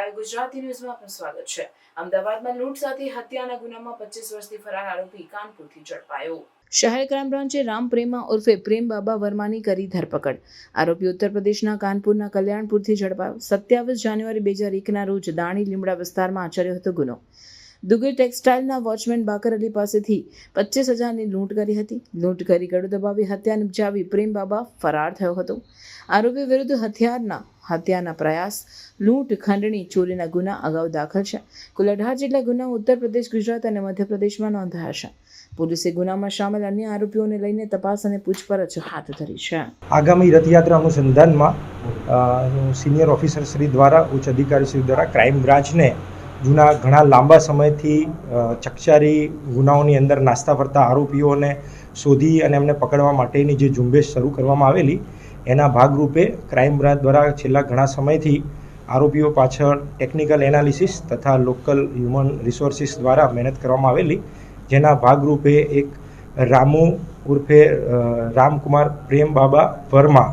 Live Gujarati ન્યૂઝમાં આપનું સ્વાગત છે। અમદાવાદમાં લૂંટ સાથે હત્યાના ગુનામાં 25 વર્ષથી ફરાર આરોપી કાનપુરથી ઝડપાયો। શહેર ક્રાઇમ બ્રાન્ચે રામ પ્રેમા ઉર્ફે પ્રેમ બાબા વર્માની કરી ધરપકડ। આરોપી ઉત્તર પ્રદેશના કાનપુરના કલ્યાણપુરથી ઝડપાયો। 27 જાન્યુઆરી 2001ના રોજ દાણી લીમડા વિસ્તારમાં આચર્યો હતો ગુનો। દુગર ટેક્સટાઇલના વોચમેન બાકર અલી પાસેથી 25,000ની લૂંટ કરી હતી। લૂંટ કરી ગળું દબાવી હત્યા નિપજાવી પ્રેમ બાબા ફરાર થયો હતો। આરોપી વિરુદ્ધ હત્યાના પ્રયાસ, લૂંટ, ખંડણી, ચોરીના ગુના અગાઉ દાખલ છે। કુલ 18 જેટલા ગુનાઓ ઉત્તર પ્રદેશ, ગુજરાત અને મધ્યપ્રદેશમાં નોંધાયા છે। પોલીસે ગુનામાં સામેલ અન્ય આરોપીઓને લઈને તપાસ અને પૂછપરછ હાથ ધરી છે। આગામી રથયાત્રા અનુસંધાનમાં સિનિયર ઓફિસર શ્રી દ્વારા, ઉચ્ચ અધિકારી શ્રી દ્વારા ક્રાઇમ બ્રાન્ચને જૂના ઘણા લાંબા સમયથી ચકચારી ગુનાઓની અંદર નાસ્તા ફરતા આરોપીઓને શોધી અને એમને પકડવા માટેની જે ઝુંબેશ શરૂ કરવામાં આવેલી, એના ભાગરૂપે ક્રાઇમ બ્રાન્ચ દ્વારા છેલ્લા ઘણા સમયથી આરોપીઓ પાછળ ટેકનિકલ એનાલિસિસ તથા લોકલ હ્યુમન રિસોર્સિસ દ્વારા મહેનત કરવામાં આવેલી, જેના ભાગરૂપે એક રામુ ઉર્ફે રામકુમાર પ્રેમ બાબા વર્મા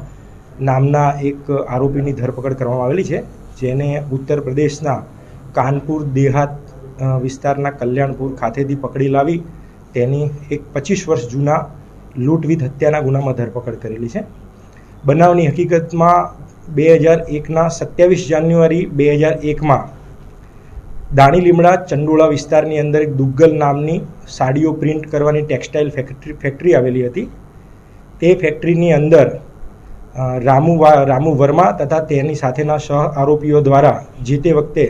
નામના એક આરોપીની ધરપકડ કરવામાં આવેલી છે, જેને ઉત્તર પ્રદેશના કાનપુર દેહાત વિસ્તારના કલ્યાણપુર ખાતેથી પકડી લાવી તેની એક 25 વર્ષ જૂના લૂંટ વિથ હત્યાના ગુનામાં ધરપકડ કરેલી છે। બનાવની હકીકતમાં 2001ના 27 જાન્યુઆરી 2001માં દાણી લીમડા ચંડોળા વિસ્તારની અંદર એક દુગ્ગલ નામની સાડીઓ પ્રિન્ટ કરવાની ટેક્સટાઇલ ફેક્ટરી આવેલી હતી। તે ફેક્ટરીની અંદર રામુ વર્મા તથા તેની સાથેના સહ આરોપીઓ દ્વારા જે તે વખતે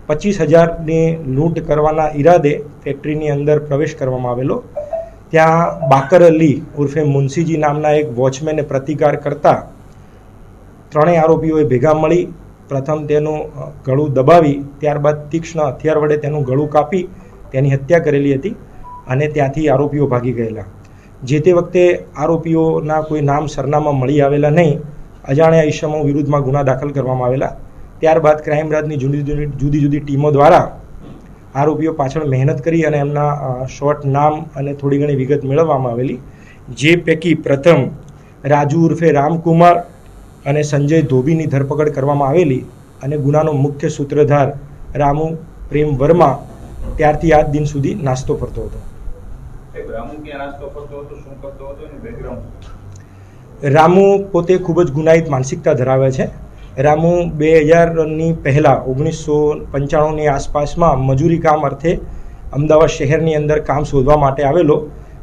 25,000ની લૂંટ કરવાના ઈરાદે ફેક્ટરીની અંદર પ્રવેશ કરવામાં આવેલો। ત્યાં બાકર અલી ઉર્ફે મુનશીજી નામના એક વોચમેને પ્રતિકાર કરતા ત્રણેય આરોપીઓએ ભેગા મળી પ્રથમ તેનું ગળું દબાવી ત્યારબાદ તીક્ષ્ણ હથિયાર વડે તેનું ગળું કાપી તેની હત્યા કરેલી હતી અને ત્યાંથી આરોપીઓ ભાગી ગયેલા। જે તે વખતે આરોપીઓના કોઈ નામ સરનામા મળી આવેલા નહીં, અજાણ્યા ઈસમો વિરુદ્ધમાં ગુના દાખલ કરવામાં આવેલા। ત્યારબાદ ક્રાઇમ બ્રાન્ચની જુદી જુદી ટીમો દ્વારા આરોપીઓ પાછળ મહેનત કરી અને એમના શોર્ટ નામ અને થોડી ઘણી વિગત મેળવવામાં આવેલી, જે પૈકી પ્રથમ રાજુ ઉર્ફે રામકુમાર અને સંજય ધોબીની ધરપકડ કરવામાં આવેલી અને ગુનાનો મુખ્ય સૂત્રધાર રામુ પ્રેમ વર્મા ત્યારથી આજ દિન સુધી નાસ્તો ફરતો હતો। રામુ પોતે ખૂબ જ ગુનાહિત માનસિકતા ધરાવે છે। રામુ 2000ની પહેલાં 1995ની આસપાસમાં મજૂરી કામ અર્થે અમદાવાદ શહેરની અંદર કામ શોધવા માટે આવેલો,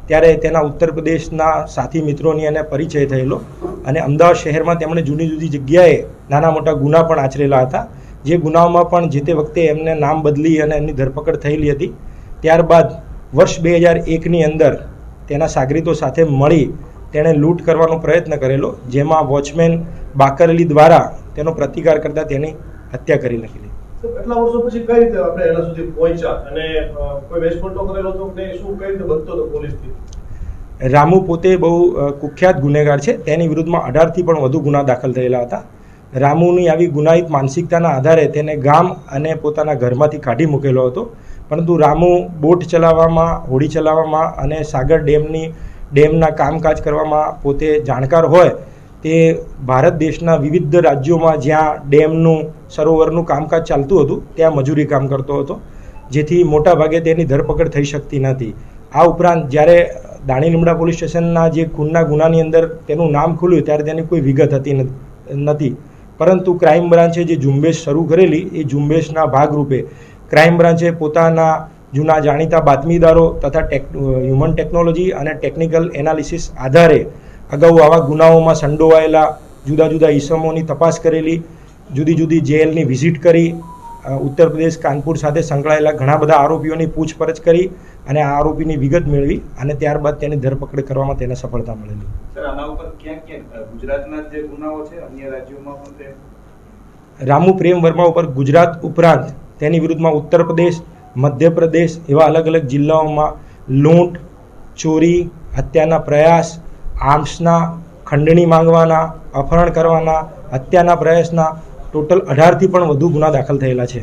ત્યારે તેના ઉત્તર પ્રદેશના સાથી મિત્રોની એને પરિચય થયેલો અને અમદાવાદ શહેરમાં તેમણે જુદી જુદી જગ્યાએ નાના મોટા ગુના પણ આચરેલા હતા, જે ગુનાઓમાં પણ જે તે વખતે એમને નામ બદલી અને એમની ધરપકડ થયેલી હતી। ત્યારબાદ વર્ષ 2001ની અંદર તેના સાગરીતો સાથે મળી તેણે લૂંટ કરવાનો પ્રયત્ન કરેલો, જેમાં વોચમેન બાકર અલી દ્વારા તેનો પ્રતિકાર કરતા તેની હત્યા કરી નાખેલી। કેટલા વર્ષો પછી કઈ રીતે આપણે એના સુધી પહોંચ્યા અને કોઈ વેશપટ્ટો કરેલો હતો કે શું, કઈ રીતે બચતો હતો પોલીસથી? રામુ પોતે બહુ કુખ્યાત ગુનેગાર છે। તેની વિરુદ્ધમાં 18થી પણ વધુ ગુના દાખલ થયેલા હતા। રામુની આવી ગુનાહિત માનસિકતાના આધારે તેને ગામ અને પોતાના ઘરમાંથી કાઢી મૂકેલો હતો, પરંતુ રામુ બોટ ચલાવવામાં, હોડી ચલાવવામાં અને સાગર ડેમના કામકાજ કરવામાં પોતે જાણકાર હોય, તે ભારત દેશના વિવિધ રાજ્યોમાં જ્યાં ડેમનું, સરોવરનું કામકાજ ચાલતું હતું ત્યાં મજૂરી કામ કરતો હતો, જેથી મોટાભાગે તેની ધરપકડ થઈ શકતી નથી। આ ઉપરાંત જ્યારે દાણી લીમડા પોલીસ સ્ટેશનના જે ખૂનના ગુનાની અંદર તેનું નામ ખુલ્યું ત્યારે તેની કોઈ વિગત હતી નથી, પરંતુ ક્રાઇમ બ્રાન્ચે જે ઝુંબેશ શરૂ કરેલી એ ઝુંબેશના ભાગરૂપે ક્રાઇમ બ્રાન્ચે પોતાના જૂના જાણીતા બાતમીદારો તથા હ્યુમન ટેકનોલોજી અને ટેકનિકલ એનાલિસિસ આધારે અગાઉ આવા ગુનાઓમાં સંડોવાયેલા જુદા જુદા ઈસમોની તપાસ કરેલી, જુદી જુદી જેલની વિઝિટ કરી, ઉત્તર પ્રદેશ કાનપુર સાથે સંકળાયેલા ઘણા બધા આરોપીઓની પૂછપરછ કરી અને આ આરોપીની વિગત મેળવી અને ત્યારબાદ તેની ધરપકડ કરવામાં તેને સફળતા મળેલી। સર, આના ઉપર ક્યાં ગુજરાતના જે ગુનાઓ છે અન્ય રાજ્યોમાં પણ તે? રામુ પ્રેમ વર્મા ઉપર ગુજરાત ઉપરાંત તેની વિરુદ્ધમાં ઉત્તર પ્રદેશ, મધ્યપ્રદેશ એવા અલગ અલગ જિલ્લાઓમાં લૂંટ, ચોરી, હત્યાના પ્રયાસ, આર્મ્સના, ખંડણી માંગવાના, અપહરણ કરવાના, હત્યાના પ્રયાસના ટોટલ 18થી પણ વધુ ગુના દાખલ થયેલા છે।